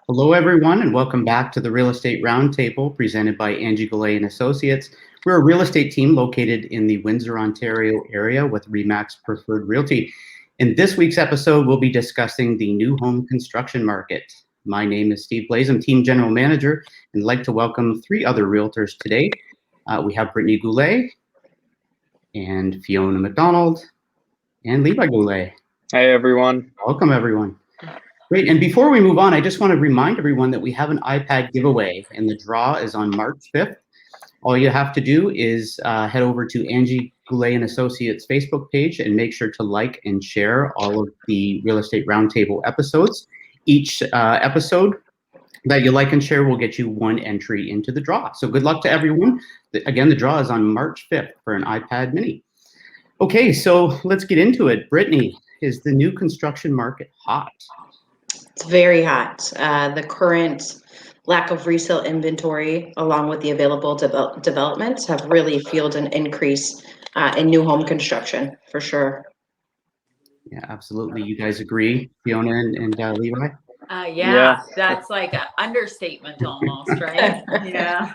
Hello, everyone, and welcome back to the Real Estate Roundtable presented by Angie Goulet and Associates. We're a real estate team located in the Windsor, Ontario area with Remax Preferred Realty. In this week's episode, we'll be discussing the new home construction market. My name is Steve Blaze. I'm Team General Manager, and I'd like to welcome three other realtors today. We have Brittany Goulet, and Fiona McDonald, and Levi Goulet. Hey, everyone. Welcome, everyone. Great, and before we move on, I just want to remind everyone that we have an iPad giveaway, and the draw is on March 5th. All you have to do is head over to Angie Goulet and Associates Facebook page and make sure to like and share all of the Real Estate Roundtable episodes. Each episode that you like and share will get you one entry into the draw. So good luck to everyone. Again, the draw is on March 5th for an iPad mini. Okay, so let's get into it. Brittany, is the new construction market hot? It's very hot. The current lack of resale inventory, along with the available developments, have really fueled an increase in new home construction, for sure. Yeah, absolutely. You guys agree, Fiona and Levi? Yeah, that's like an understatement almost, right? Yeah.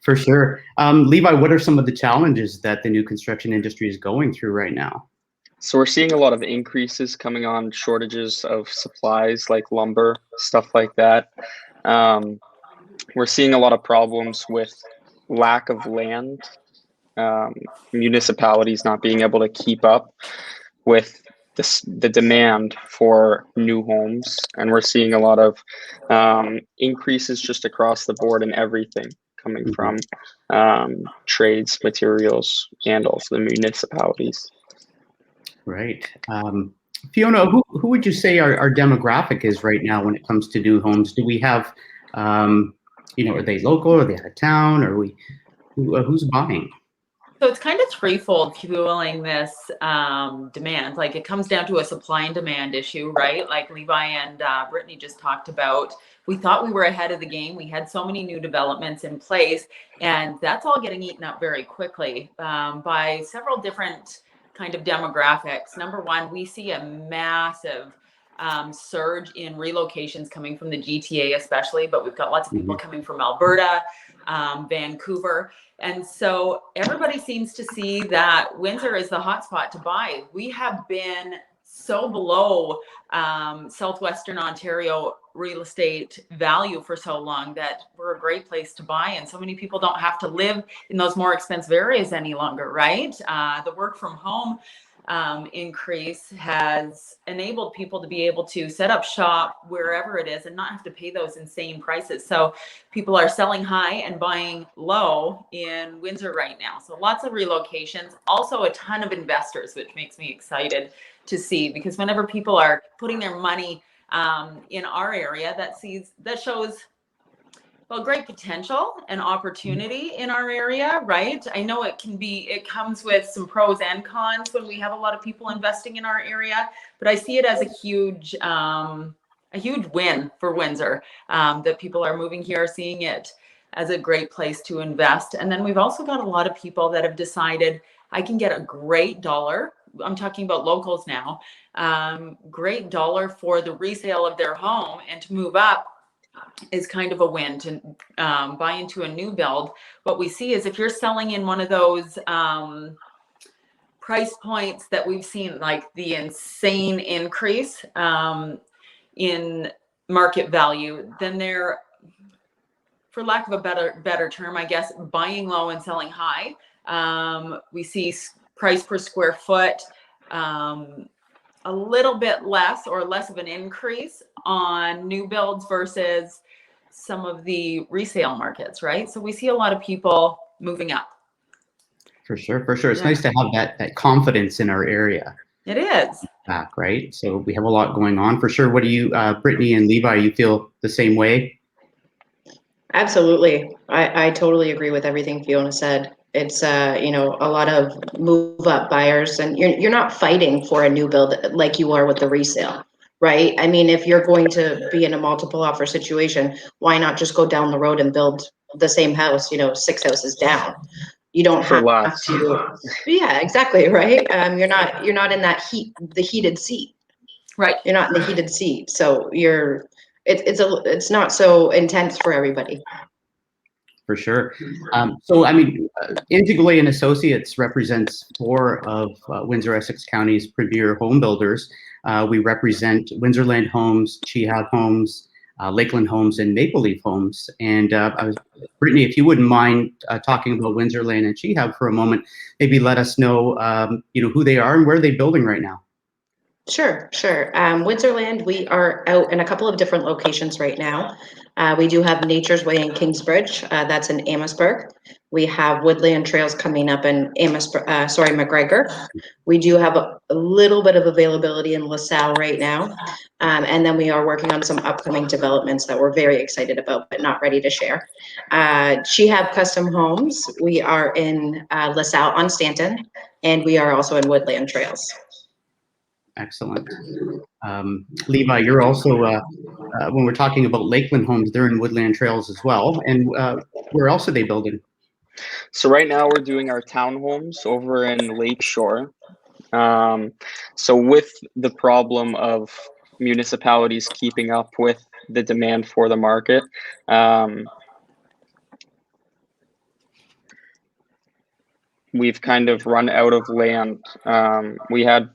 For sure. Levi, what are some of the challenges that the new construction industry is going through right now? So we're seeing a lot of increases coming on shortages of supplies like lumber, stuff like that. We're seeing a lot of problems with lack of land, municipalities not being able to keep up with the demand for new homes. And we're seeing a lot of increases just across the board in everything coming from trades, materials, and also the municipalities. Right. Fiona, who would you say our demographic is right now when it comes to new homes? Do we have, are they local? Are they out of town? Who's buying? So it's kind of threefold fueling this demand. Like it comes down to a supply and demand issue, right? Like Levi and Brittany just talked about. We thought we were ahead of the game. We had so many new developments in place, and that's all getting eaten up very quickly by several different kind of demographics. Number one, we see a massive surge in relocations coming from the GTA especially, but we've got lots of people coming from Alberta, Vancouver. And so everybody seems to see that Windsor is the hotspot to buy. We have been so below Southwestern Ontario real estate value for so long that we're a great place to buy. And so many people don't have to live in those more expensive areas any longer, right? The work from home increase has enabled people to be able to set up shop wherever it is and not have to pay those insane prices. So people are selling high and buying low in Windsor right now. So lots of relocations, also a ton of investors, which makes me excited to see, because whenever people are putting their money in our area, that shows great potential and opportunity in our area, right? I know it comes with some pros and cons when we have a lot of people investing in our area, but I see it as a huge win for Windsor, that people are moving here, seeing it as a great place to invest. And then we've also got a lot of people that have decided I can get a great dollar. I'm talking about locals now, great dollar for the resale of their home, and to move up is kind of a win. To buy into a new build, what we see is if you're selling in one of those price points that we've seen, like the insane increase in market value, then they're, for lack of a better term, I guess, buying low and selling high. We see price per square foot a little bit less of an increase on new builds versus some of the resale markets, right? So we see a lot of people moving up. For sure. It's nice to have that confidence in our area. It is. Back, right? So we have a lot going on for sure. What do you, Brittany and Levi, you feel the same way? Absolutely. I totally agree with everything Fiona said. It's a lot of move up buyers, and you're not fighting for a new build like you are with the resale, right? I mean, if you're going to be in a multiple offer situation, why not just go down the road and build the same house, 6 houses down? You don't have to. Yeah, exactly, right? You're not in that the heated seat. Right. You're not in the heated seat, so you're it's not so intense for everybody. For sure. So, I mean, Angie Goulet and Associates represents 4 of Windsor-Essex County's premier home builders. We represent Windsorland Homes, Chehab Homes, Lakeland Homes, and Maple Leaf Homes. And Brittany, if you wouldn't mind talking about Windsorland and Chehab for a moment, maybe let us know, who they are and where they're building right now. Sure. Windsorland, we are out in a couple of different locations right now. We do have Nature's Way in Kingsbridge. That's in Amherstburg. We have Woodland Trails coming up in McGregor. We do have a little bit of availability in LaSalle right now. And then we are working on some upcoming developments that we're very excited about, but not ready to share. Chehab Custom Homes, we are in LaSalle on Stanton, and we are also in Woodland Trails. Excellent. Levi, you're also, when we're talking about Lakeland Homes, they're in Woodland Trails as well. And where else are they building? So right now we're doing our townhomes over in Lakeshore. So with the problem of municipalities keeping up with the demand for the market, we've kind of run out of land. We had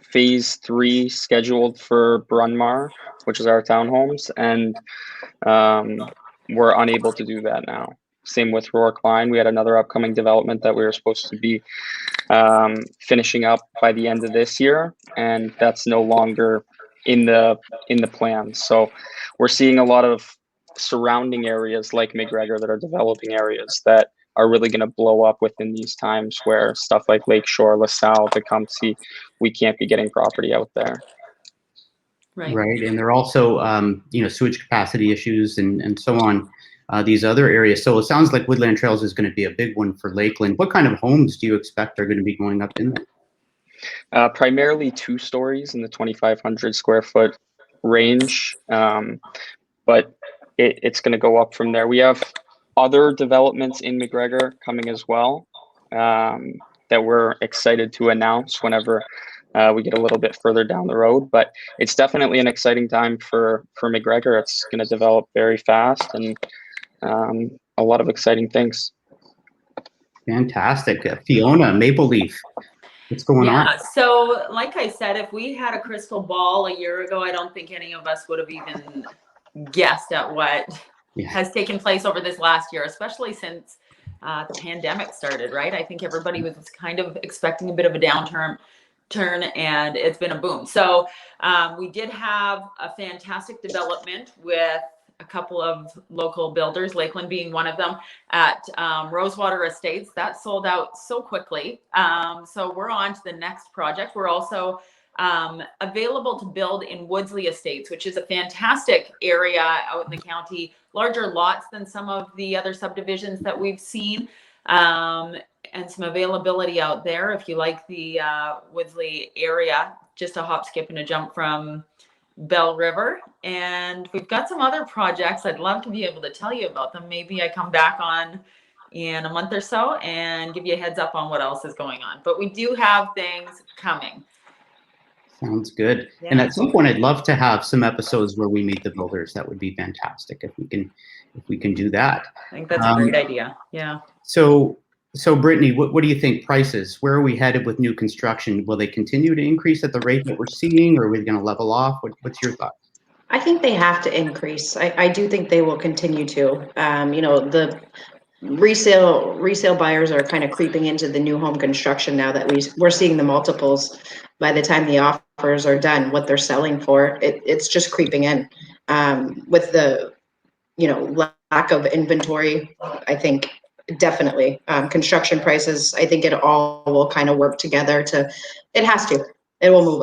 phase 3 scheduled for Bryn Mawr, which is our townhomes, and we're unable to do that now. Same with Rourke Line. We had another upcoming development that we were supposed to be finishing up by the end of this year, and that's no longer in the plans. So we're seeing a lot of surrounding areas like McGregor that are developing areas that are really going to blow up within these times, where stuff like Lakeshore, LaSalle, Tecumseh, we can't be getting property out there. Right. And there are also, sewage capacity issues and so on, these other areas. So it sounds like Woodland Trails is going to be a big one for Lakeland. What kind of homes do you expect are going to be going up in there? Primarily 2 stories in the 2,500 square foot range, but it's going to go up from there. We have other developments in McGregor coming as well, that we're excited to announce whenever we get a little bit further down the road. But it's definitely an exciting time for McGregor. It's going to develop very fast, and a lot of exciting things. Fantastic. Fiona, Maple Leaf, what's going on? Yeah, so like I said, if we had a crystal ball a year ago, I don't think any of us would have even guessed at what has taken place over this last year, especially since the pandemic started, right? I think everybody was kind of expecting a bit of a downturn, and it's been a boom. So we did have a fantastic development with a couple of local builders, Lakeland being one of them, at Rosewater Estates. That sold out so quickly. So we're on to the next project. We're also available to build in Woodsley Estates, which is a fantastic area out in the county, larger lots than some of the other subdivisions that we've seen, and some availability out there if you like the Woodsley area, just a hop, skip, and a jump from Bell River. And we've got some other projects. I'd love to be able to tell you about them. Maybe I come back on in a month or so and give you a heads up on what else is going on. But we do have things coming. Sounds good. Yeah. And at some point, I'd love to have some episodes where we meet the builders. That would be fantastic if we can do that. I think that's a great idea. Yeah. So Brittany, what do you think prices? Where are we headed with new construction? Will they continue to increase at the rate that we're seeing, or are we going to level off? What's your thought? I think they have to increase. I do think they will continue to. The resale buyers are kind of creeping into the new home construction now that we're seeing the multiples. By the time the offers are done, what they're selling for, it's just creeping in. With the lack of inventory, I think definitely construction prices, I think it all will kind of work together it will move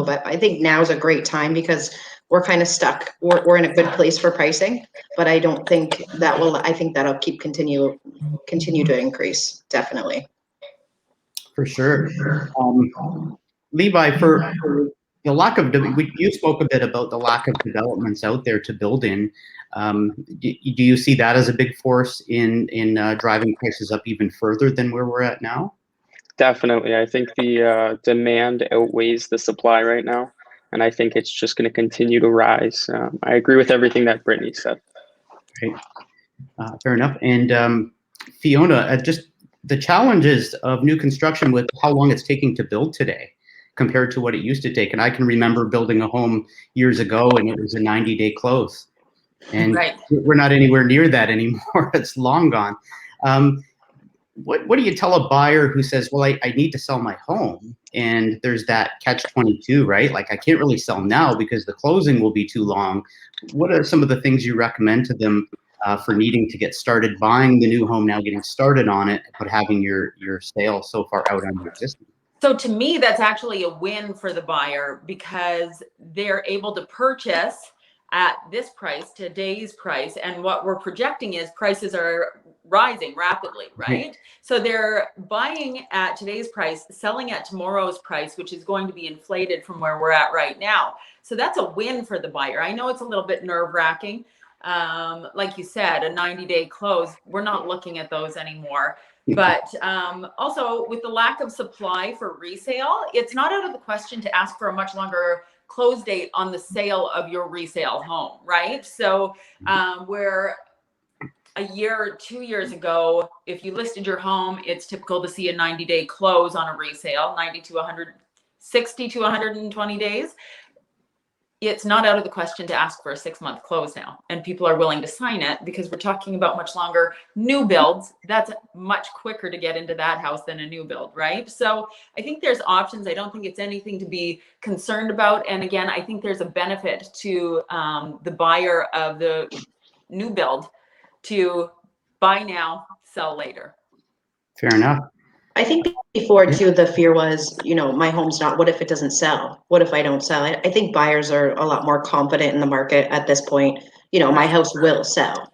up. I think now is a great time because we're kind of stuck. We're in a good place for pricing, but I don't think I think that'll continue to increase, definitely. For sure. Levi, for the lack of, you spoke a bit about the lack of developments out there to build in. Do you see that as a big force in driving prices up even further than where we're at now? Definitely. I think the demand outweighs the supply right now. and I think it's just going to continue to rise. I agree with everything that Brittany said. Great. Fair enough. And Fiona, just the challenges of new construction with how long it's taking to build today compared to what it used to take. And I can remember building a home years ago and it was a 90-day close. And Right. we're not anywhere near that anymore. It's long gone. What do you tell a buyer who says, well, I need to sell my home, and there's that catch-22, right? Like, I can't really sell now because the closing will be too long. What are some of the things you recommend to them for needing to get started buying the new home now, getting started on it, but having your sale so far out on your existing? So to me, that's actually a win for the buyer because they're able to purchase at this price, today's price. And what we're projecting is prices are rising rapidly, right? So they're buying at today's price, selling at tomorrow's price, which is going to be inflated from where we're at right now. So that's a win for the buyer. I know it's a little bit nerve-wracking. Like you said, a 90-day close, we're not looking at those anymore. But also with the lack of supply for resale, it's not out of the question to ask for a much longer close date on the sale of your resale home, right? So where a year or 2 years ago, if you listed your home, it's typical to see a 90-day close on a resale, 90 to 160 to 120 days. It's not out of the question to ask for a 6-month close now, and people are willing to sign it because we're talking about much longer new builds. That's much quicker to get into that house than a new build, right? So I think there's options. I don't think it's anything to be concerned about. And again, I think there's a benefit to the buyer of the new build to buy now, sell later. Fair enough. I think before too, the fear was, my home's not, what if it doesn't sell? What if I don't sell it? I think buyers are a lot more confident in the market at this point. My house will sell.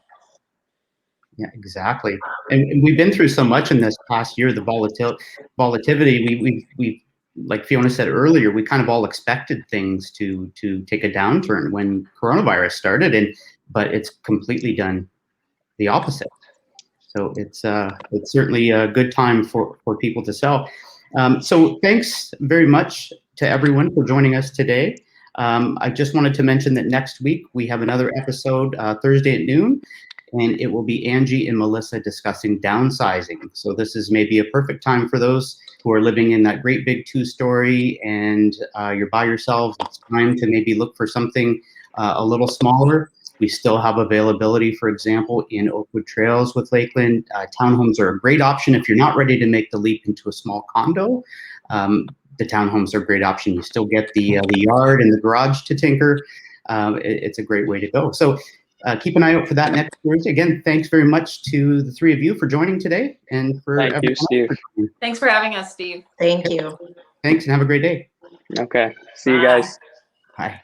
Yeah, exactly. And we've been through so much in this past year, the volatility. We like Fiona said earlier, we kind of all expected things to take a downturn when coronavirus started, but it's completely done the opposite. So it's certainly a good time for people to sell. So thanks very much to everyone for joining us today. I just wanted to mention that next week we have another episode Thursday at noon, and it will be Angie and Melissa discussing downsizing. So this is maybe a perfect time for those who are living in that great big 2-story and you're by yourselves. It's time to maybe look for something a little smaller. We still have availability, for example, in Oakwood Trails with Lakeland. Townhomes are a great option if you're not ready to make the leap into a small condo. The townhomes are a great option. You still get the yard and the garage to tinker. It's a great way to go. So keep an eye out for that next Thursday. Again, thanks very much to the three of you for joining today, and for Thank you, Steve. Thanks for having us, Steve. Thank you. Thanks, and have a great day. Okay. See you guys. Bye.